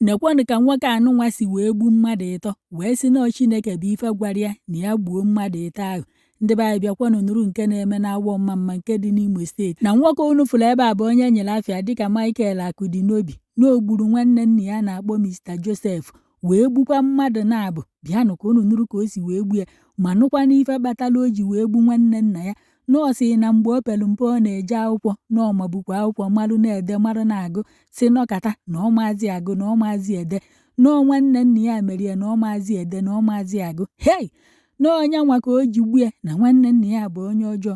nekwanụ ka nwoke anụnwa si wee gbu mmadụ ịtọ wee sị na Chineke bụ ife gwara ya na ya gbuo mmadụ ịtọ ahụ. Ndị be anyị bịakwanụ nụrụ nke na-eme n'Awọ Mmamma nke dị n'Imo steeti. Na nwoke unu fụrụ ebe a bụ onye nyere afịa dịka Michael Akudinobi na o gburu nwanne nna ya na-akpọ Mr. Joseph wee gbukwa mmadụ na-abụ. Bịanụ ka unu nụrụ ka o si wee gbu ya ma nụkwa n'ife kpatara o ji wee gbu nwanne nna ya. Nọọsụ na mgbe o pelu mpe ọ na-eje akwụkwọ na ọmabukwa akwụkwọ marụ na-ede marụ na-agụ si nọkata na ọmazị agụ na ọmazị ede na nwanne nna ya merie na ọmazị ede na ọmazị agụ. Hei na onye nwa ka o ji gbu ya na nwanne nna ya bụ onye ọjọọ.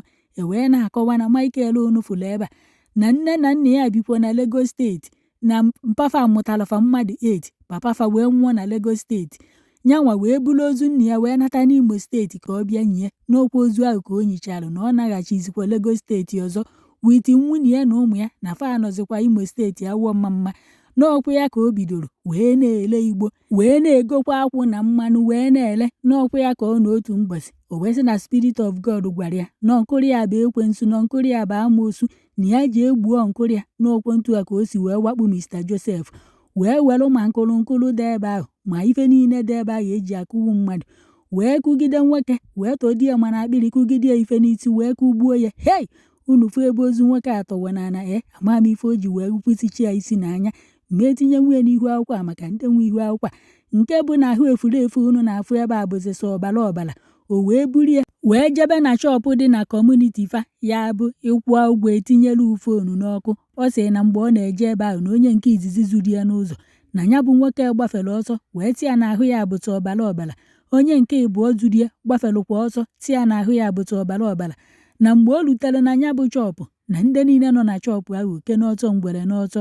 Wee na-akọwa na Michael onufulu ebe a na nne na nna ya bikwa na Lagos steeti na mpafa mụtarafa mmadụ 8 papafa wee nwụọ na Lagos steeti. Nyanwa wee bulu ozu nna ya wee nata n'Imo steeti ka ọ bịa nyie. N'okwu ozu ahụ ka o nyichara na ọ naghachizikwa Lagos steeti ọzọ witi nwunye ya na ụmụ ya na fa anọzikwa Imo steeti Awọ Mmamma. N'ọkwa ya ka o bidoro wee na-ele igbo wee na-egokwa akwụ na mmanụ wee na-ele. N'ọkwa ya ka ọ n'otu mbọsị o wee sị na Spirit of God gwara ya na nkụrụ ya bụ ekwensu na nkụrụ ya bụ amoosu na ya ji egbuo nkụrụ ya. N'okwu ntu a ka o si wee wakpu Mr. Joseph wee welu ma nkụrụ dị ebe ahụ ma ife niile dị ebe ahụ eji akụwu mmadụ wee kụgide nwoke wee todie mana akpịrị kụgide ife n'isi wee kụgbuo ya. Hei unu fụ ebe ozu nwoke atọwe na ana ama m ife o ji wee kwụsịchi ya isi n'anya ma etinye nwunye n'ihu akwụkwọ a maka ndị nwe ihu akwụkwọ nke bụ na ahụ efulefu unu na-afụ ebe a bụzi sọ ọbara o wee burie wee jebe na shọpụ dị na kọmuniti fa ya bụ ịkwụ ụgwọ etinyelu fonu n'ọkụ. Ọ sị na mgbe ọ na-eje ebe ahụ na onye nke izizi zuru ya n'ụzọ na ya bụ nwoke gbafere ọsọ wee tị ya n'ahụ ya bụtụ ọbara. Onye nke ịbụọ zuru ya gbafelụkwa ọsọ tị ya n'ahụ ya bụtụ ọbara. Na mgbe o lutere na ya bụ chọpụ na ndị niile nọ na chọpụ ahụ oke n'ọtọ ngwere n'ọtọ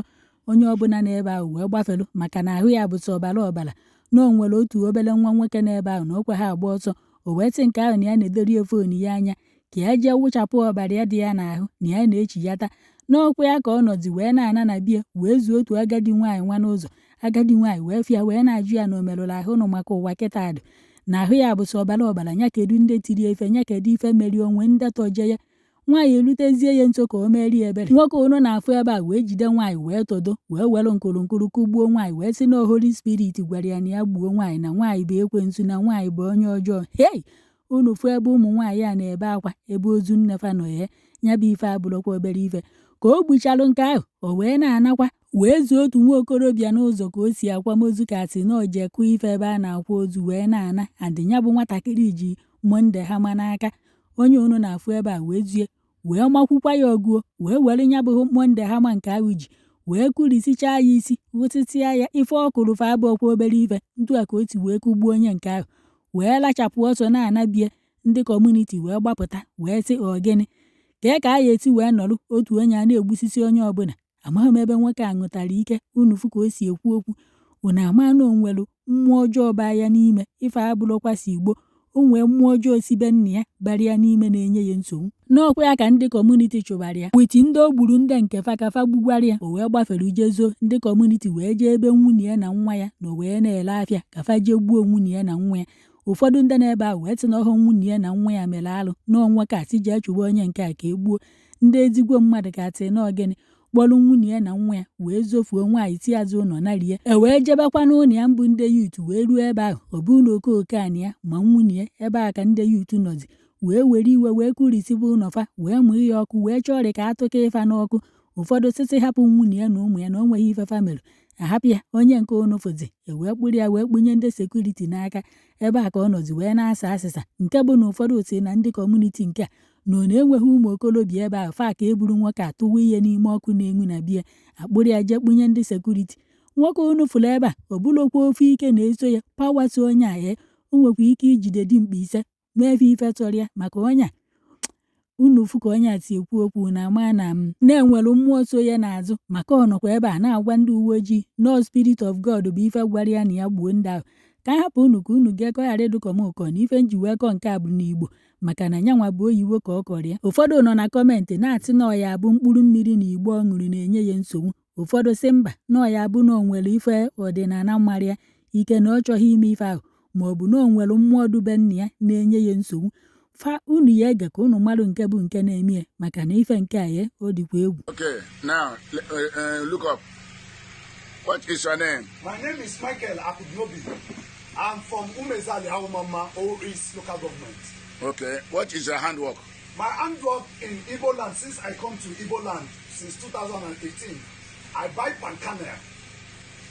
onye ọbụla n'ebe ahụ wee gbafelu maka na ahụ ya bụtụ ọbara na o nwere otu obere nwa nwoke n'ebe ahụ na okwe ha agba ọsọ. O wee sị nke ahụ na ya na-edori fonu ya anya ka ya jee wụchapụ ọbara ya dị ya n'ahụ na ya na-echiyata. N'ọkwa ya ka ọ nọzi wee na-ana na bie wee zuo otu agadi nwaanyị nwa n'ụzọ. Agadi nwaanyị wee fịa wee na-ajụ ya na o merụrụ ahụ nụ maka ụwa kịta dị na ahụ ya bụtụ ọbara nya kedu ndị tiri efe nya kedu ife meri onwe ndị tọje ya. Nwaanyị elutezie ya nso ka o meri ebere. Nwoke unu na-afụ ebe a wee jide nwaanyị wee todo wee welu nkụrụ kụgbuo nwaanyị wee sị na Holy Spirit gwara ya na ya gbuo nwaanyị na nwaanyị bụ ekwensu na nwaanyị bụ onye ọjọọ. Hei unu fụ ebe ụmụ nwaanyị a na-ebe akwa ebe ozu nnefa nọ ya bụ ife abụrụkwa obere ife. Ka o gbuchalụ nke ahụ o wee na-anakwa wee zuo otu nwa okorobịa n'ụzọ ka o si akwamozu ka si na ojekụ ife ebe a na-akwa ozu wee na-ana adịnya bụ nwatakịrị ji monde hama n'aka. Onye unu na-afụ ebe a wee zie wee makwukwa ya ọgụo wee were nya bụ monde hama nke ahụ ji wee kurisichaa ya isi wụsịsịa ya ife ọ kụrụ fa abụọkwa obere ife. Ntu a ka o si wee kụgbuo onye nke ahụ wee lachapụ ọsọ na-anabie. Ndị kọmuniti wee gbapụta wee sị ogene ka a ya esi wee nọrụ otu onye a na-egbusisi onye ọbụla. Amaghị m ebe nwoke a ṅụtara ike. Unu fụ ka o si ekwu okwu unu ama na onwelu mmụọ ọjọọ baa ya n'ime ife abụrụkwa si igbo o nwee mmụọ ọjọọ sibe nna ya bara ya n'ime na-enye ya nsogbu. N'ọkwa ya ka ndị kọmuniti chụbara ya witi ndị o gburu ndị nke fa ka fa gbugwara ya. O wee gbafere jezo ndị kọmuniti wee jee ebe nwunye ya na nwa ya na o wee na-ele afịa ka fa jee gbuo nwunye ya na nwa ya. Ụfọdụ ndị n'ebe ahụ wee sị na ọhụ nwunye ya na nwa ya mere alụ n'ọnwa ka si jee chụwa onye nke a ka egbuo. Ndị ezigbo mmadụ ka sị na ogene kpọrọ nwunye ya na nwa ya wee zofuo nwaanyị si azụ ụlọ narie. Wee jebekwa n'ụlọ ya mbụ ndị yut wee ruo ebe ahụ ọ bụ na okoke anị ya ma nwunye ya ebe a ka ndị yut nọzi wee were iwe wee kurisibe ụlọ fa wee mụ ihe ọkụ wee chọrị ka atụka ịfa n'ọkụ. Ụfọdụ sịsị hapụ nwunye ya na ụmụ ya na o nweghị ife fa mere ahapụ ya. Onye nke onofozi wee kpụrụ ya wee kpunye ndị sekuriti n'aka. Ebe a ka ọ nọzi wee na-asa asịsa nke bụ na ụfọdụ osi na ndị kọmuniti nke a na ọ na-enweghị ụmụ okolobịa ebe ahụ fa ka eburu nwoke atụwa ihe n'ime ọkụ na-enwu na bie akpụrụ ya jee kpunye ndị sekuriti. Nwoke unu fụrụ ebe a ọ bụrụkwa ofe ike na-eso ya pawatu onye a o nwekwa ike ijide dimkpa ise mee ife tọrọ ya maka onye a. Unu fụ ka onye a si ekwu okwu na ama na-enwere mmụọ so ya n'azụ maka ọ nọkwa ebe a na-agwa ndị uwe ojii no Spirit of God bụ ife gwara ya na ya gbuo ndị ahụ. Ka hapụ unu ka unu ga-ekọ ghara ịdụkọ m ụkọ na ife nji wee kọ nke a bụ n'Igbo maka na nyanwa bụ oyiwo ka ọ kọrọ ya. Ụfọdụ nọ na kọmentị na-asị na ọya bụ mkpụrụ mmiri na Igbo ọ ṅụrụ na-enye ya nsogbu. Ụfọdụ sị mba na ọya bụ na o nwere ife ọdịnala mara ya ike na ọ chọghị ime ife ahụ ma ọ bụ na o nwere mmụọ dube nna ya na-enye ya nsogbu. Fa unu ya ege ka unu mmadụ nke bụ nke na-eme ya maka na ife nke a ọ dịkwa egwu. Okay, now look up. What is your name? My name is Michael Akudnobi. I'm from Umezali Haumama, O East Local Government. Okay. What is your handwork? My handwork in Igbo land, since I come to Igbo land since 2018, I buy palm kernel.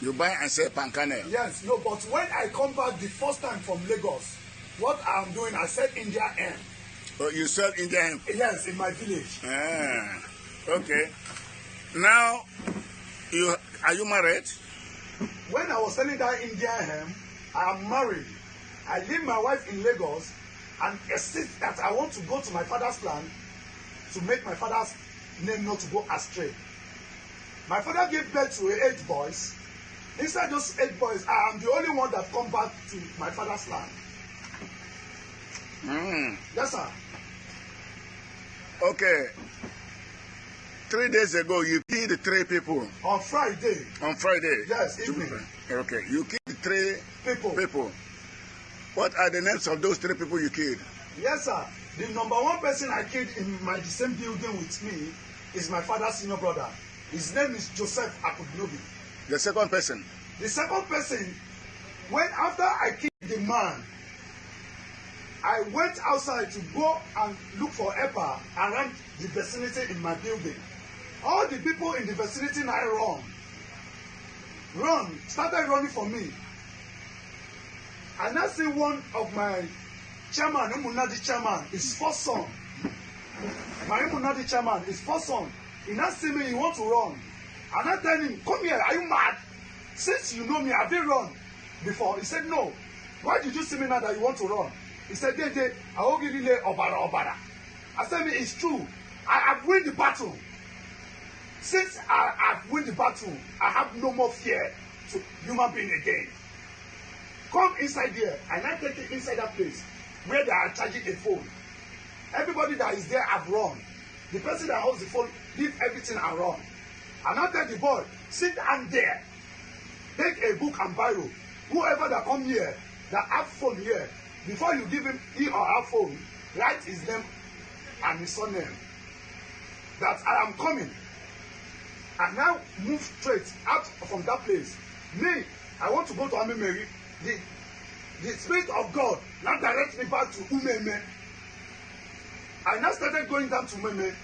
You buy and sell palm kernel? Yes, no, but when I come back the first time from Lagos, what I'm doing, I sell India hemp. Oh, you sell India hemp? Yes, in my village. Ah, okay. Now, are you married? When I was selling that India hemp, I am married. I leave my wife in Lagos and insist that I want to go to my father's land to make my father's name not to go astray. My father gave birth to 8 boys. Inside those 8 boys, I am the only one that come back to my father's land. Yes, sir. Okay. 3 days ago, you killed 3 people. On Friday. On Friday? Yes, evening. Okay. You killed 3 people. What are the names of those 3 people you killed? Yes, sir. The number 1 person I killed in the same building with me is my father's senior brother. His name is Joseph Akudnobi. The second person? The second person, when after I killed the man, I went outside to go and look for EPA around the vicinity in my building. All the people in the vicinity now started running for me. I now see one of my chairman, Umunadi chairman, his first son. My Umunadi chairman, his first son. He now see me, he want to run. And I tell him, come here, are you mad? Since you know me, have you run before? He said, no. Why did you see me now that you want to run? He said, Dede, I will give you obara. I said, it's true. I have won the battle. Since I have won the battle, I have no more fear to human being again. Come inside there, and I take it inside that place where they are charging a phone. Everybody that is there have run. The person that holds the phone, leave everything and run. And I tell the boy, sit down there. Take a book and biro. Whoever that come here, that have phone here, before you give him he or her phone, write his name and his surname. That I am coming. And now move straight out from that place. Me, I want to go to Amemeri. The Spirit of God now directs me back to Umeme. I now started going down to Umeme.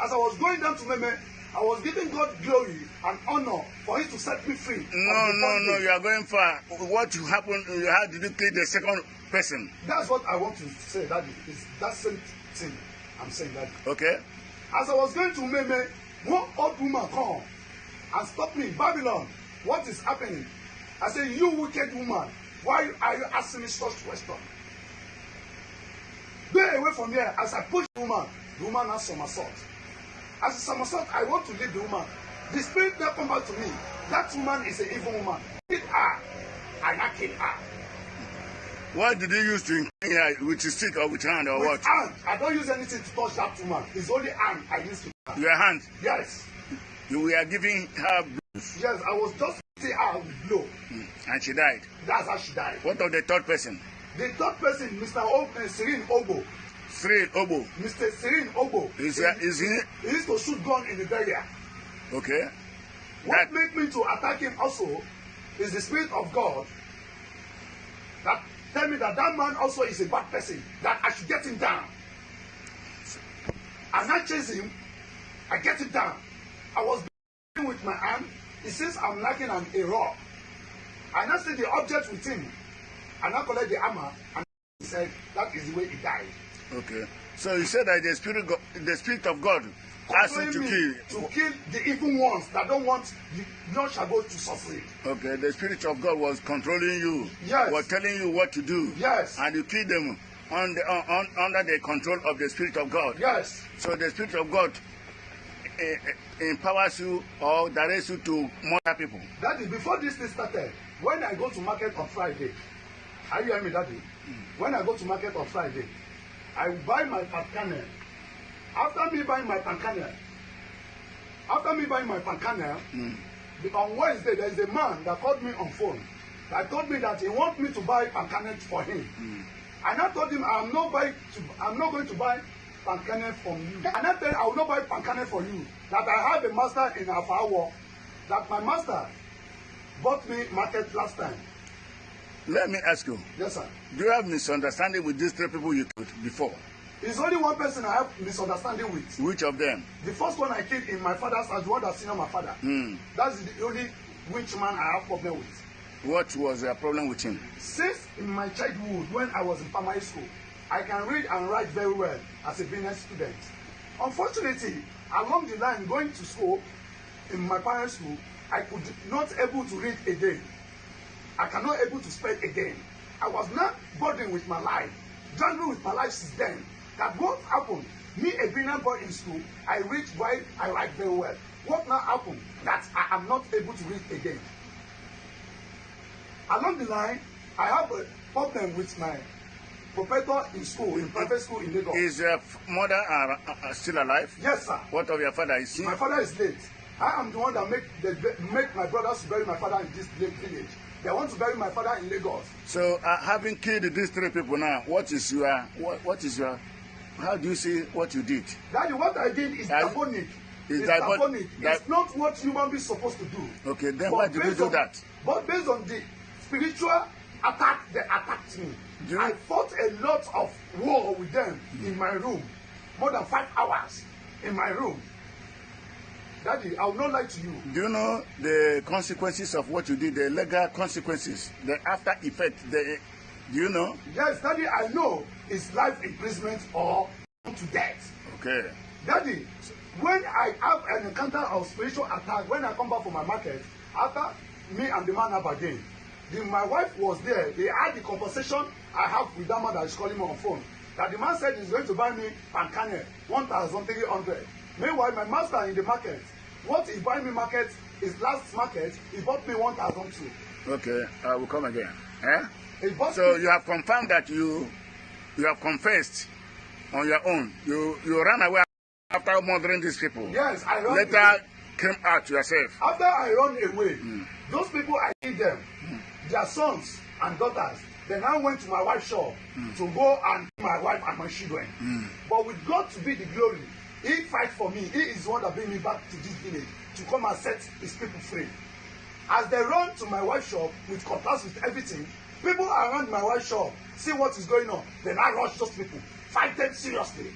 As I was going down to Umeme, I was giving God glory and honor for Him to set me free. No, you are going far. What happened? How did you kill the second person? That's what I want to say, Daddy. Is that same thing I'm saying, Daddy. Okay. As I was going to Umeme, one old woman come and stop me. Babylon, what is happening? I say, you wicked woman, why are you asking me such question? Go away from here. As I push the woman has somersault. As a somersault, I want to leave the woman. The spirit now come back to me. That woman is an evil woman. Kill her. I not kill her. What did you use to kill her? With a stick or with hand or with what? Hand. I don't use anything to touch that woman. It's only hand I use to touch. Your hand? Yes. You were giving her blows? Yes, I was just hitting her with blow. And she died? That's how she died. What of the third person? The third person, Mr. Serene Obo. Serene Obo? Mr. Serene Obo. Is he? He used to shoot gun in the area. Okay. What made me to attack him also is the Spirit of God that tell me that man also is a bad person, that I should get him down. And I chase him, I get him down. I was with my hand. He says I'm lacking a rock. I now see the object with him. And I collect the hammer, and he said that is the way he died. Okay. So you said that the Spirit of God asked you to kill the evil ones that don't want the non-Shago to succeed. Okay. The Spirit of God was controlling you. Yes. Was telling you what to do. Yes. And you killed them under the control of the Spirit of God. Yes. So the Spirit of God empowers you or directs you to murder people. Daddy, before this thing started, when I go to market on Friday, are you hearing me, Daddy? When I go to market on Friday, I buy my palm kernel. After me buying my palm kernel, on Wednesday there is a man that called me on phone that told me that he wants me to buy palm kernel for him. And I told him I'm not going to buy palm kernel from you. And I said I will not buy palm kernel for you. That I have a master in Afawa. That my master bought me market last time. Let me ask you, Yes, sir. do you have misunderstanding with these 3 people you killed before? It's only one person I have misunderstanding with. Which of them? The first one I killed in my father's house, the one that senior my father. That's the only witch man I have problem with. What was your problem with him? Since in my childhood, when I was in primary school, I can read and write very well as a business student. Unfortunately, along the line going to school, in my primary school, I could not able to read again. I cannot able to spell again. I was not burdened with my life, juggling with my life since then. That what happened? Me, a brilliant boy in school, I read well, I write very well. What now happened? That I am not able to read again. Along the line, I have a problem with my professor in school, in private school in Lagos. Is your mother still alive? Yes, sir. What of your father? Is he? My father is late. I am the one that make my brothers bury my father in this village. They want to bury my father in Lagos. So, having killed these 3 people now, what is your, how do you see what you did? Daddy, what I did is diabolic. It's diabolic. It's not what human beings supposed to do. Okay, then why did you do that? But based on the spiritual attack, they attacked me. I fought a lot of war with them in my room. More than 5 hours in my room. Daddy, I will not lie to you. Do you know the consequences of what you did, the legal consequences, the after effect? Do you know? Yes, Daddy, I know it's life imprisonment or to death. Okay. Daddy, when I have an encounter of spiritual attack, when I come back from my market, after me and the man up again, my wife was there. They had the conversation I have with that man that is calling me on phone. That the man said he's going to buy me pancane, 1,300. Meanwhile, my master in the market, what he buy me market, his last market, he bought me 1,002. Okay, I will come again. Eh? So you have confirmed that you have confessed on your own. You ran away after murdering these people. Yes, I ran Later away. Came out yourself. After I run away, those people I killed them, their sons and daughters, they now went to my wife's shop to go and kill my wife and my children. But with God to be the glory, he fight for me. He is the one that bring me back to this village to come and set his people free. As they run to my wife's shop with cutlass, with everything, people around my wife's shop see what is going on. They now rush those people, fight them seriously.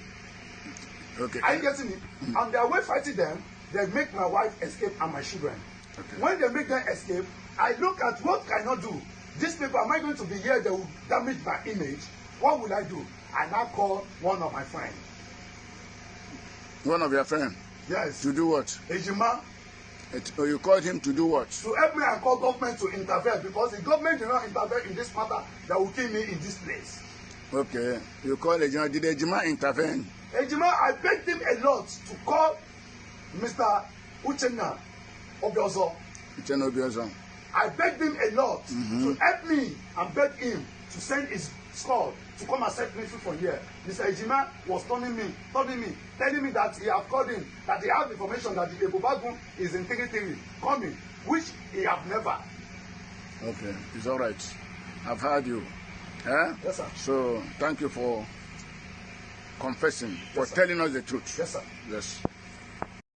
Okay. Are you getting me? And their way fighting them, they make my wife escape and my children. Okay. When they make them escape, I look at what can I do. These people, am I going to be here? They will damage my image. What will I do? I now call one of my friends. One of your friends? Yes. To do what? Ejima. You called him to do what? To help me and call government to intervene, because the government did not intervene in this matter that will kill me in this place. Okay. You called Ejima. Did Ejima intervene? Ejima, I begged him a lot to call Mr. Uchenna Obiozo. Uchenna Obiozo. I begged him a lot to help me and beg him to send his squad to come and set me free from here. Mr. Ejima was telling me that he have called him, that he have information that the Ebobagun is in Tigitiri coming, which he have never. Okay, it's all right. I've heard you. Eh? Yes, sir. So thank you for confessing, for sir. telling us the truth. Yes, sir. Yes.